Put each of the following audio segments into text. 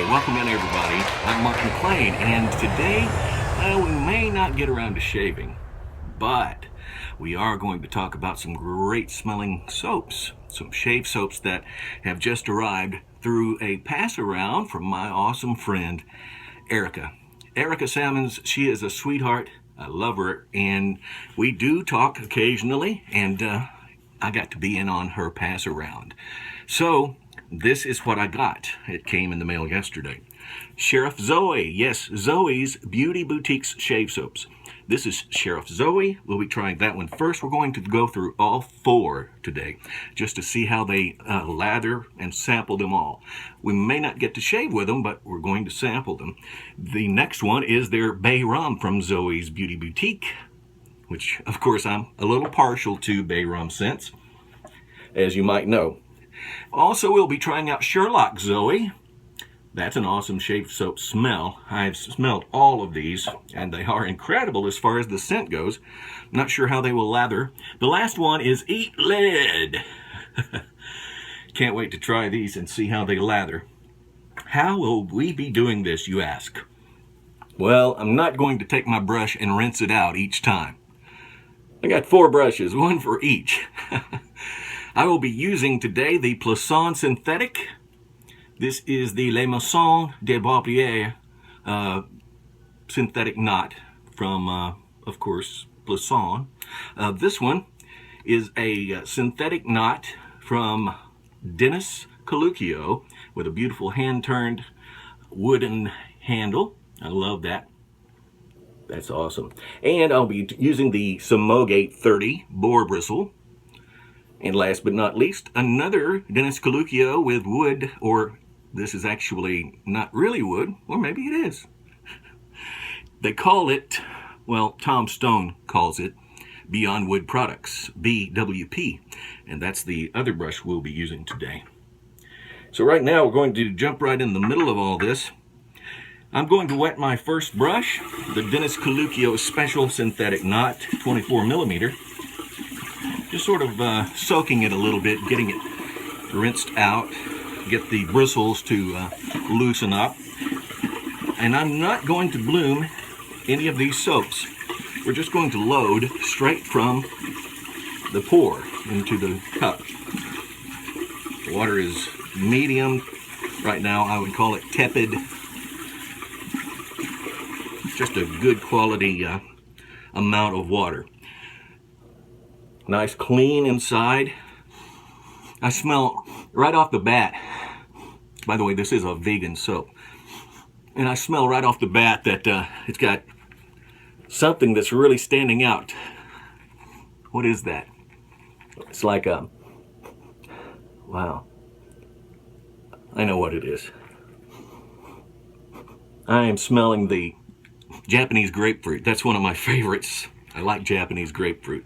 welcome in everybody. I'm Mark McLean, and today we may not get around to shaving, but we are going to talk about some great smelling soaps, some shave soaps that have just arrived through a pass around from my awesome friend Erica. Erica Salmons, she is a sweetheart. I love her, and we do talk occasionally, and I got to be in on her pass around. So this is what I got. It came in the mail yesterday. Sheriff Zoe. Yes, Zoe's Beauty Boutiques Shave Soaps. This is Sheriff Zoe. We'll be trying that one first. We're going to go through all four today just to see how they lather and sample them all. We may not get to shave with them, but we're going to sample them. The next one is their Bay Rum from Zoe's Beauty Boutique, which, of course, I'm a little partial to Bay Rum scents, as you might know. Also, we'll be trying out Sherlock Zoe. That's an awesome shave soap smell. I've smelled all of these, and they are incredible as far as the scent goes. Not sure how they will lather. The last one is Eat Lead. Can't wait to try these and see how they lather. How will we be doing this, you ask? Well, I'm not going to take my brush and rinse it out each time. I got 4 brushes, one for each. I will be using today the Plisson Synthetic. This is the Les Maisons de Barbier synthetic knot from, of course, Plisson. This one is a synthetic knot from Dennis Coluccio with a beautiful hand-turned wooden handle. I love that. That's awesome. And I'll be using the Samogate 30 boar bristle. And last but not least, another Dennis Coluccio with wood, or this is actually not really wood, or maybe it is. They call it, well, Tom Stone calls it Beyond Wood Products, BWP. And that's the other brush we'll be using today. So right now we're going to jump right in the middle of all this. I'm going to wet my first brush, the Dennis Coluccio Special Synthetic Knot, 24 millimeter. Just sort of soaking it a little bit, getting it rinsed out, get the bristles to loosen up. And I'm not going to bloom any of these soaps. We're just going to load straight from the pour into the cup. The water is medium. Right now I would call it tepid. Just a good quality amount of water. Nice clean inside. I smell right off the bat, by the way, this is a vegan soap, and I smell right off the bat that it's got something that's really standing out. What is that? It's like wow, I know what it is. I am smelling the Japanese grapefruit. That's one of my favorites. I like Japanese grapefruit.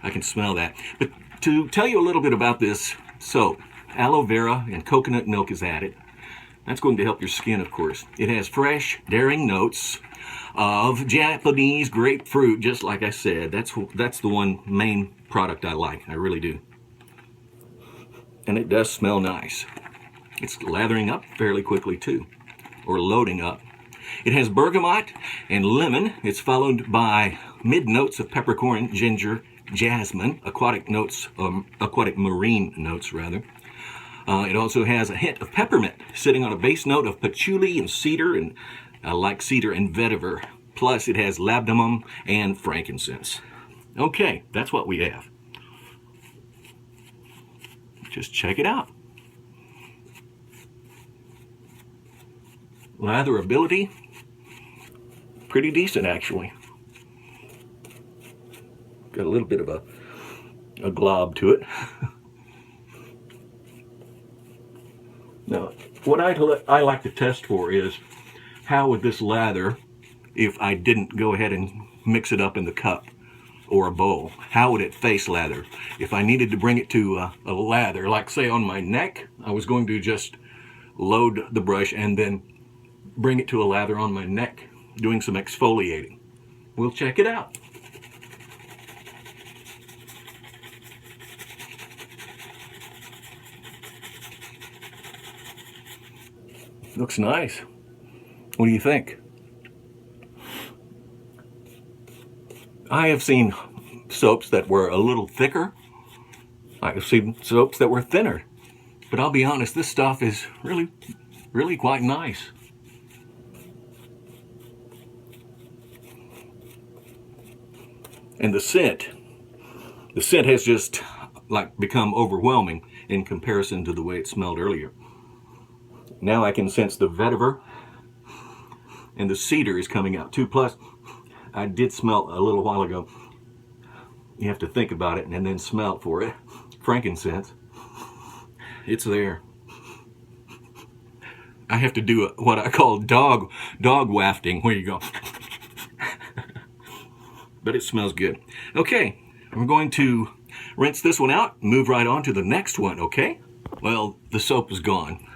I can smell that. But to tell you a little bit about this soap, aloe vera and coconut milk is added. That's going to help your skin, of course. It has fresh, daring notes of Japanese grapefruit, just like I said. That's the one main product I like. I really do. And it does smell nice. It's lathering up fairly quickly, too, or loading up. It has bergamot and lemon. It's followed by mid-notes of peppercorn, ginger, jasmine, aquatic marine notes rather. It also has a hint of peppermint, sitting on a base note of patchouli and cedar, and I like cedar and vetiver. Plus it has labdanum and frankincense. Okay, that's what we have. Just check it out. Latherability, pretty decent actually. Got a little bit of a glob to it. Now, what I like to test for is how would this lather if I didn't go ahead and mix it up in the cup or a bowl. How would it face lather? If I needed to bring it to a lather, like say on my neck, I was going to just load the brush and then bring it to a lather on my neck, doing some exfoliating. We'll check it out. Looks nice. What do you think? I have seen soaps that were a little thicker. I have seen soaps that were thinner. But I'll be honest, this stuff is really quite nice. And the scent has just like become overwhelming in comparison to the way it smelled earlier. Now I can sense the vetiver and the cedar is coming out too. Plus, I did smell a little while ago. You have to think about it and then smell for it. Frankincense. It's there. I have to do what I call dog wafting, where you go. But it smells good. Okay, we're going to rinse this one out, move right on to the next one, okay? Well, the soap is gone.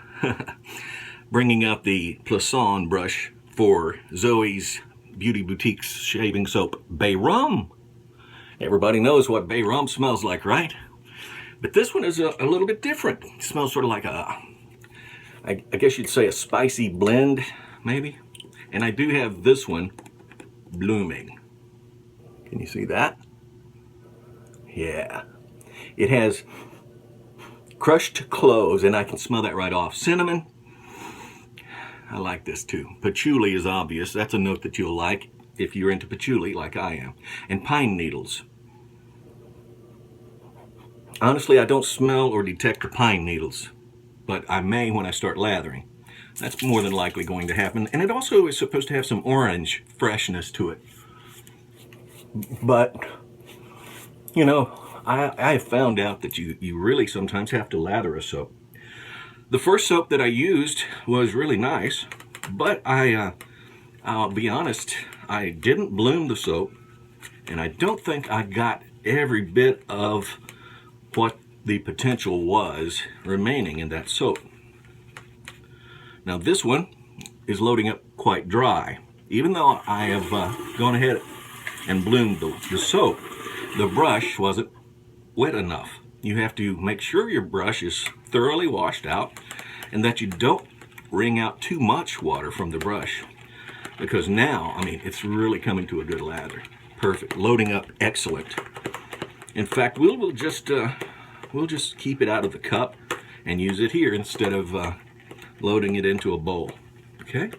Bringing up the Plasson brush for Zoe's Beauty Boutique's shaving soap, Bay Rum. Everybody knows what Bay Rum smells like, right? But this one is a little bit different. It smells sort of like I guess you'd say a spicy blend, maybe. And I do have this one blooming. Can you see that? Yeah. It has crushed cloves, and I can smell that right off. Cinnamon. I like this too. Patchouli is obvious. That's a note that you'll like if you're into patchouli like I am. And pine needles. Honestly, I don't smell or detect the pine needles, but I may when I start lathering. That's more than likely going to happen. And it also is supposed to have some orange freshness to it. But, you know, I found out that you really sometimes have to lather a soap. The first soap that I used was really nice, but I'll be honest, I didn't bloom the soap, and I don't think I got every bit of what the potential was remaining in that soap. Now this one is loading up quite dry. Even though I have gone ahead and bloomed the soap, the brush wasn't wet enough. You have to make sure your brush is thoroughly washed out and that you don't wring out too much water from the brush, because now, I mean, it's really coming to a good lather. Perfect. Loading up excellent. In fact, we'll just keep it out of the cup and use it here instead of loading it into a bowl. Okay?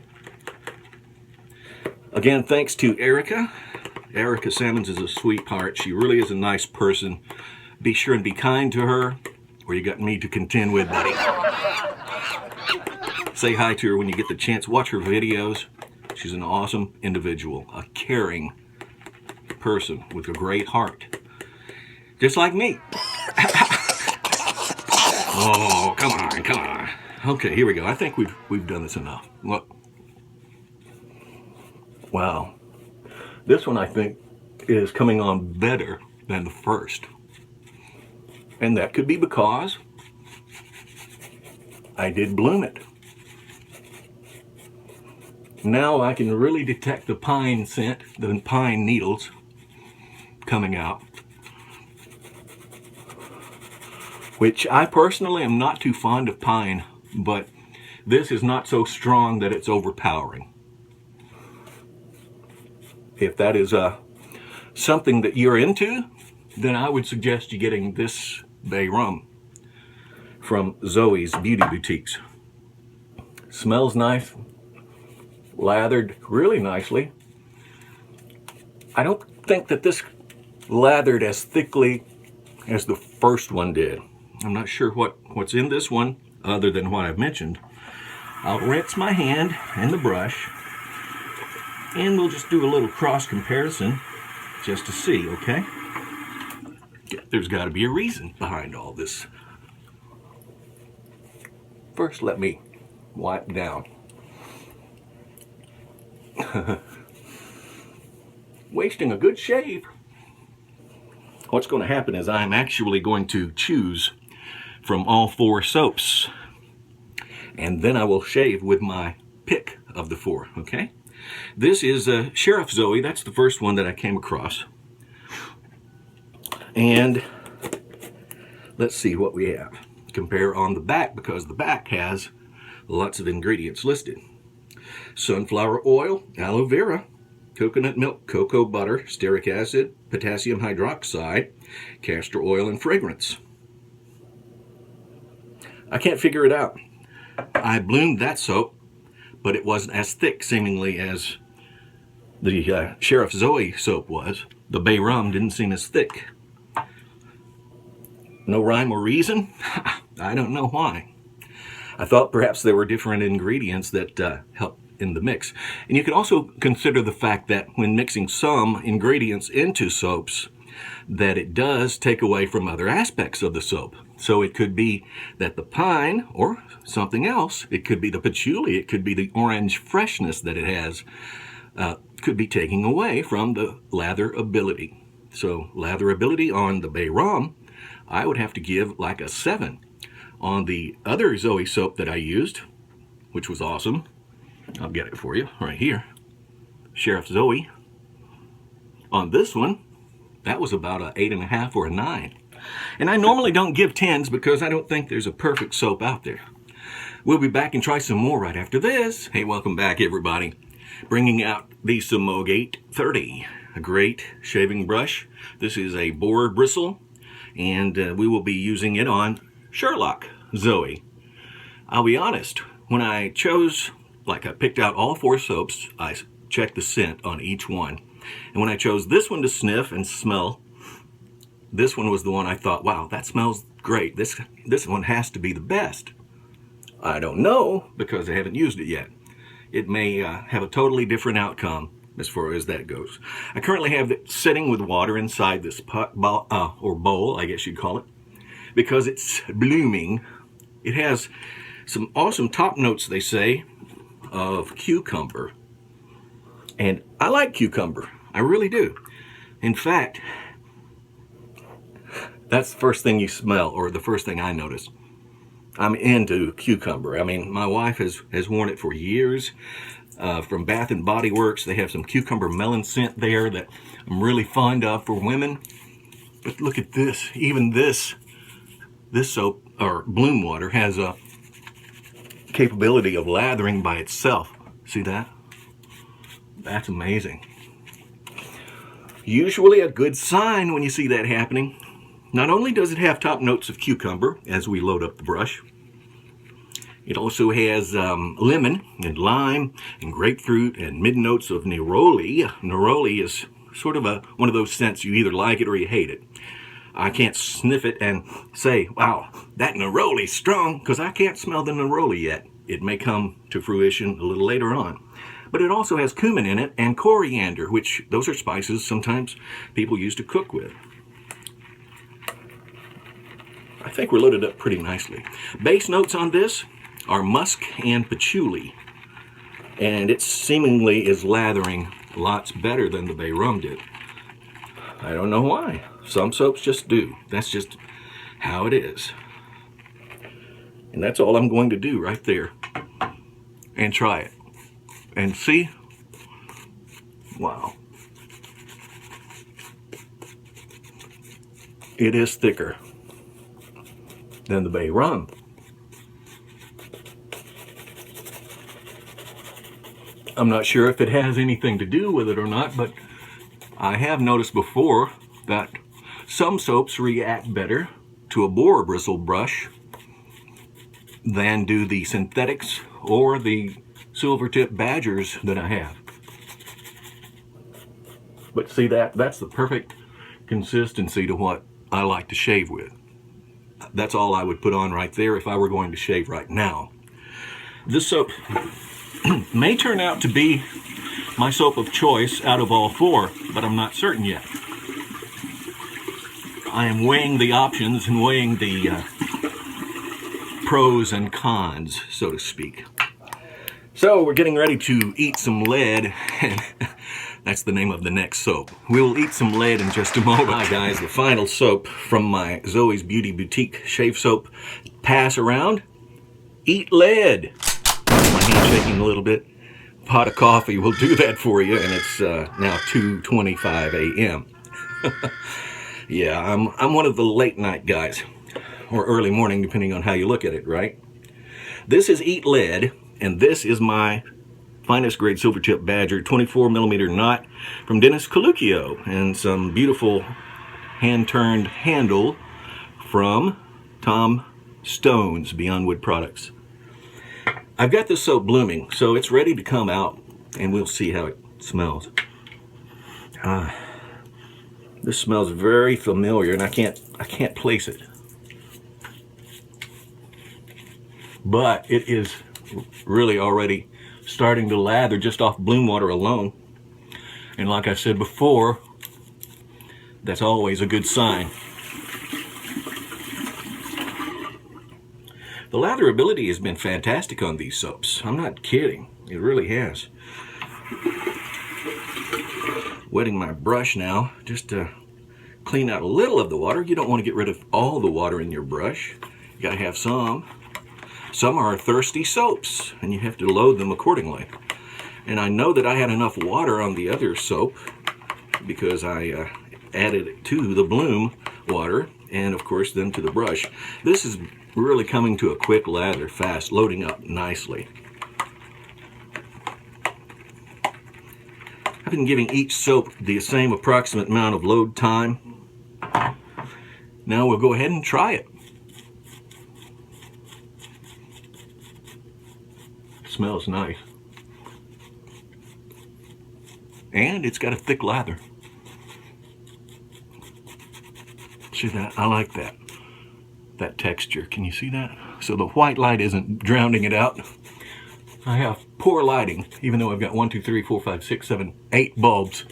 Again, thanks to Erica. Erica Sammons is a sweetheart. She really is a nice person. Be sure and be kind to her, or you got me to contend with, buddy. Say hi to her when you get the chance. Watch her videos. She's an awesome individual, a caring person with a great heart. Just like me. Oh, come on. Okay, here we go. I think we've done this enough. Look. Wow. This one, I think, is coming on better than the first. And that could be because I did bloom it. Now I can really detect the pine scent, the pine needles coming out. Which I personally am not too fond of pine, but this is not so strong that it's overpowering. If that is something that you're into, then I would suggest you getting this Bay Rum from Zoe's Beauty Boutiques. Smells nice, lathered really nicely. I don't think that this lathered as thickly as the first one did. I'm not sure what's in this one other than what I've mentioned. I'll rinse my hand and the brush, and we'll just do a little cross comparison just to see, okay? There's got to be a reason behind all this. First, let me wipe down. Wasting a good shave. What's going to happen is I'm actually going to choose from all 4 soaps, and then I will shave with my pick of the 4, okay? This is Sherlock Zoe. That's the first one that I came across. And let's see what we have. Compare on the back, because the back has Lots of ingredients listed. Sunflower oil, aloe vera, coconut milk, cocoa butter, stearic acid, potassium hydroxide, castor oil, and fragrance. I can't figure it out. I bloomed that soap, but it wasn't as thick, seemingly, as the Sherlock Zoe soap was. The bay rum didn't seem as thick. No rhyme or reason? I don't know why. I thought perhaps there were different ingredients that helped in the mix. And you can also consider the fact that when mixing some ingredients into soaps, that it does take away from other aspects of the soap. So it could be that the pine, or something else, it could be the patchouli, it could be the orange freshness that it has, could be taking away from the lather ability. So lather ability on the bay rum, I would have to give like a 7. On the other Zoe soap that I used, which was awesome, I'll get it for you right here, Sherlock Zoe, on this one, that was about a 8.5 or a 9. And I normally don't give 10s because I don't think there's a perfect soap out there. We'll be back and try some more right after this. Hey, welcome back, everybody. Bringing out the Semogue 830, a great shaving brush. This is a boar bristle, and we will be using it on Sherlock Zoe. I'll be honest, when I chose, I picked out all 4 soaps, I checked the scent on each one. And when I chose this one to sniff and smell, this one was the one I thought, wow, that smells great. This one has to be the best. I don't know because I haven't used it yet. It may have a totally different outcome as far as that goes. I currently have it sitting with water inside this pot, or bowl, I guess you'd call it, because it's blooming. It has some awesome top notes, they say, of cucumber. And I like cucumber. I really do. In fact, that's the first thing you smell, or the first thing I notice. I'm into cucumber. I mean, my wife has worn it for years. From Bath and Body Works, they have some cucumber melon scent there that I'm really fond of for women. But look at this. Even this soap, or bloom water, has a capability of lathering by itself. See that? That's amazing. Usually a good sign when you see that happening. Not only does it have top notes of cucumber as we load up the brush, it also has lemon and lime and grapefruit and mid notes of neroli. Neroli is sort of one of those scents you either like it or you hate it. I can't sniff it and say, wow, that neroli's strong, because I can't smell the neroli yet. It may come to fruition a little later on. But it also has cumin in it and coriander, which those are spices sometimes people use to cook with. I think we're loaded up pretty nicely. Base notes on this are musk and patchouli. And it seemingly is lathering lots better than the bay rum did. I don't know why. Some soaps just do. That's just how it is. And that's all I'm going to do right there. And try it. And see? Wow. It is thicker than the bay rum. I'm not sure if it has anything to do with it or not, but I have noticed before that some soaps react better to a boar bristle brush than do the synthetics or the silver tip badgers that I have. But see, that's the perfect consistency to what I like to shave with. That's all I would put on right there if I were going to shave right now. This soap may turn out to be my soap of choice out of all 4, but I'm not certain yet. I am weighing the options and weighing the pros and cons, so to speak. So we're getting ready to eat some lead. That's the name of the next soap. We'll eat some lead in just a moment. Hi guys, the final soap from my Zoe's Beauty Boutique shave soap pass around. Eat lead. My hand's shaking a little bit. Pot of coffee will do that for you, and it's now 2:25 a.m. Yeah, I'm one of the late night guys, or early morning, depending on how you look at it, right? This is Eat Lead, and this is my finest grade silver tip badger 24mm knot from Dennis Coluccio, and some beautiful hand-turned handle from Tom Stone's Beyond Wood Products. I've got this soap blooming, so it's ready to come out, and we'll see how it smells. This smells very familiar, and I can't place it. But it is really already starting to lather just off bloom water alone. And like I said before, that's always a good sign. The latherability has been fantastic on these soaps. I'm not kidding. It really has. Wetting my brush now just to clean out a little of the water. You don't want to get rid of all the water in your brush. You gotta have some. Some are thirsty soaps, and you have to load them accordingly. And I know that I had enough water on the other soap because I added it to the bloom water, and of course then to the brush. This is really coming to a quick lather, fast, loading up nicely. I've been giving each soap the same approximate amount of load time. Now we'll go ahead and try it. Smells nice, and it's got a thick lather. See that? I like that texture. Can you see that? So the white light isn't drowning it out. I have poor lighting, even though I've got 1, 2, 3, 4, 5, 6, 7, 8 bulbs.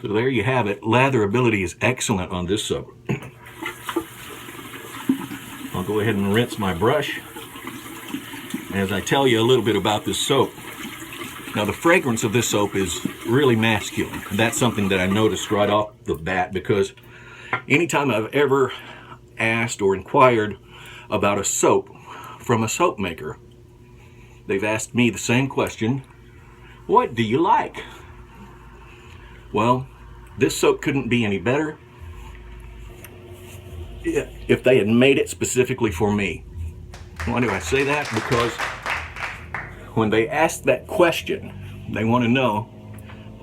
So there you have it. Latherability is excellent on this soap. I'll go ahead and rinse my brush as I tell you a little bit about this soap. Now, the fragrance of this soap is really masculine. That's something that I noticed right off the bat, because anytime I've ever asked or inquired about a soap from a soap maker, they've asked me the same question: what do you like? Well, this soap couldn't be any better if they had made it specifically for me. Why do I say that? Because when they ask that question, they want to know,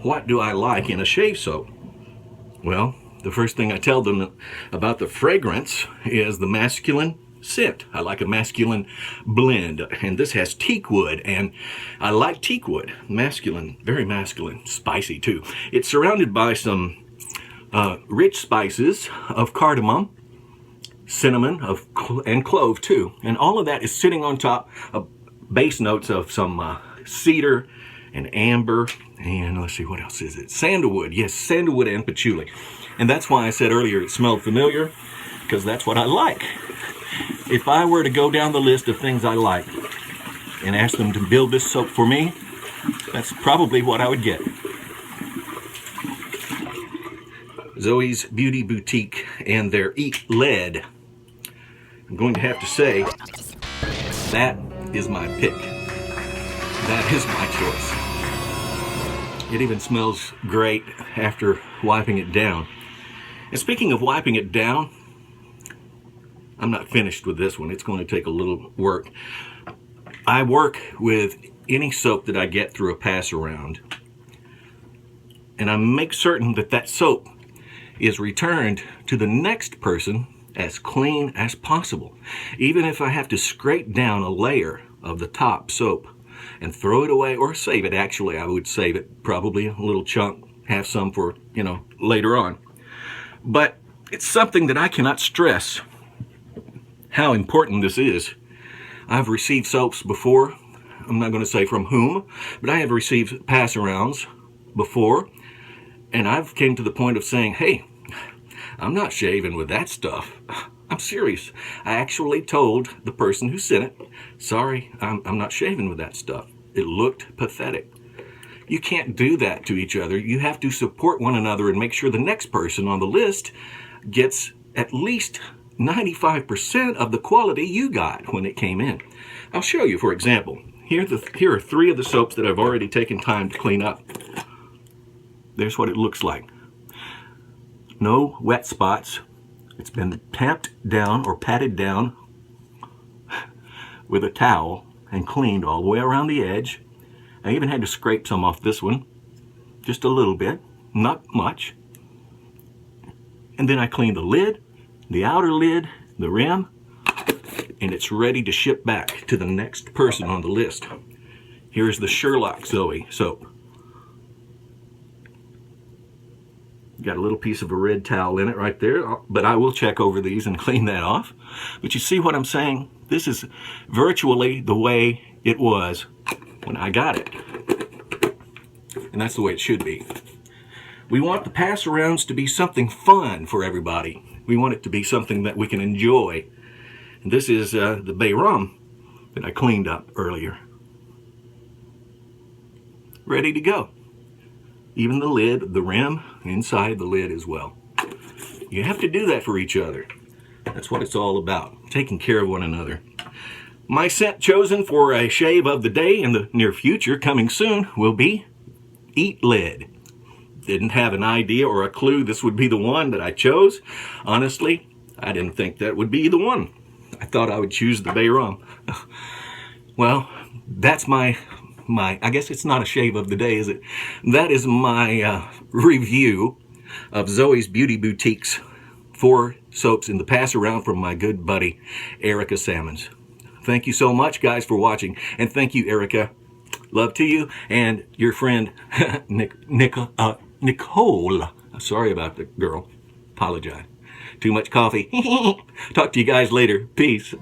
what do I like in a shave soap? Well, the first thing I tell them about the fragrance is the masculine scent. I like a masculine blend, and this has teak wood, and I like teak wood. Masculine, very masculine, spicy too. It's surrounded by some rich spices of cardamom, cinnamon, and clove too, and all of that is sitting on top of base notes of some cedar and amber, and let's see, what else is it? Sandalwood. Yes, sandalwood and patchouli. And that's why I said earlier it smelled familiar, because that's what I like. If I were to go down the list of things I like and ask them to build this soap for me, that's probably what I would get. Zoe's Beauty Boutique and their Eat Lead. I'm going to have to say, that is my pick. That is my choice. It even smells great after wiping it down. And speaking of wiping it down, I'm not finished with this one. It's going to take a little work. I work with any soap that I get through a pass around, and I make certain that that soap is returned to the next person as clean as possible. Even if I have to scrape down a layer of the top soap and throw it away, or save it. Actually, I would save it, probably a little chunk, have some for, later on. But it's something that I cannot stress how important this is. I've received soaps before. I'm not going to say from whom, but I have received pass-arounds before, and I've came to the point of saying, hey, I'm not shaving with that stuff. I'm serious. I actually told the person who sent it, sorry, I'm not shaving with that stuff. It looked pathetic. You can't do that to each other. You have to support one another and make sure the next person on the list gets at least 95% of the quality you got when it came in. I'll show you, for example. Here are 3 of the soaps that I've already taken time to clean up. There's what it looks like. No wet spots It's been tamped down or patted down with a towel and cleaned all the way around the edge. I even had to scrape some off this one, just a little bit, not much. And then I cleaned the lid, the outer lid, the rim, and it's ready to ship back to the next person on the list. Here's the Sherlock Zoe soap. Got a little piece of a red towel in it right there, but I will check over these and clean that off. But you see what I'm saying? This is virtually the way it was when I got it. And that's the way it should be. We want the pass-arounds to be something fun for everybody. We want it to be something that we can enjoy. And this is the bay rum that I cleaned up earlier. Ready to go. Even the lid, the rim, inside the lid as well. You have to do that for each other. That's what it's all about, taking care of one another. My scent chosen for a shave of the day in the near future, coming soon, will be Eat Lead. Didn't have an idea or a clue this would be the one that I chose. Honestly, I didn't think that would be the one. I thought I would choose the bay rum. Well, that's my I guess it's not a shave of the day, is it? That is my review of Zoe's Beauty Boutique's 4 soaps in the pass around from my good buddy Erica Salmons. Thank you so much, guys, for watching, and thank you, Erica. Love to you and your friend Nicole. Sorry about the girl. Apologize. Too much coffee. Talk to you guys later. Peace.